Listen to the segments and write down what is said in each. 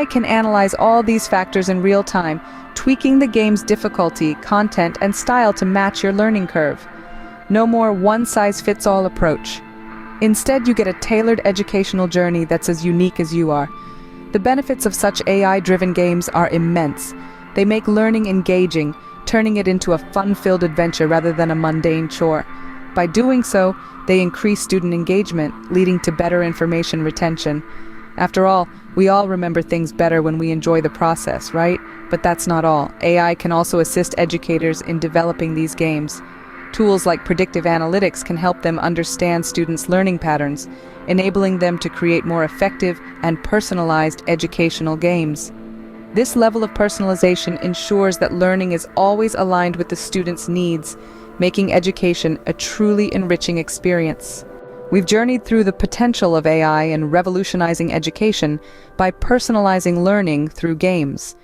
AI can analyze all these factors in real time, tweaking the game's difficulty, content, and style to match your learning curve. No more one-size-fits-all approach. Instead, you get a tailored educational journey that's as unique as you are. The benefits of such AI-driven games are immense. They make learning engaging, turning it into a fun-filled adventure rather than a mundane chore. By doing so, they increase student engagement, leading to better information retention. After all, we all remember things better when we enjoy the process, right? But that's not all. AI can also assist educators in developing these games. Tools like predictive analytics can help them understand students' learning patterns, enabling them to create more effective and personalized educational games. This level of personalization ensures that learning is always aligned with the student's needs, making education a truly enriching experience. We've journeyed through the potential of AI in revolutionizing education by personalizing learning through games.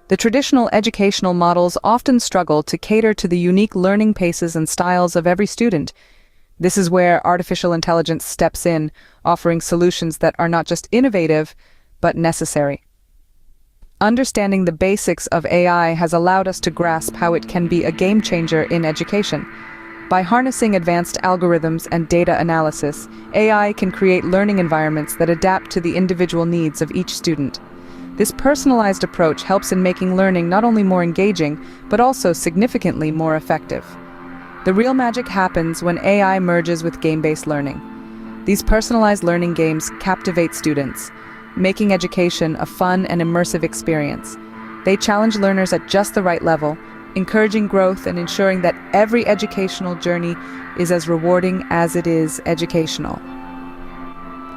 The traditional educational models often struggle to cater to the unique learning paces and styles of every student. This is where artificial intelligence steps in, offering solutions that are not just innovative, but necessary. Understanding the basics of AI has allowed us to grasp how it can be a game changer in education. By harnessing advanced algorithms and data analysis, AI can create learning environments that adapt to the individual needs of each student. This personalized approach helps in making learning not only more engaging, but also significantly more effective. The real magic happens when AI merges with game-based learning. These personalized learning games captivate students, making education a fun and immersive experience. They challenge learners at just the right level, encouraging growth and ensuring that every educational journey is as rewarding as it is educational.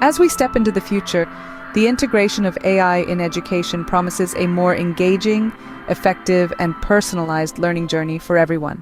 As we step into the future, the integration of AI in education promises a more engaging, effective, and personalized learning journey for everyone.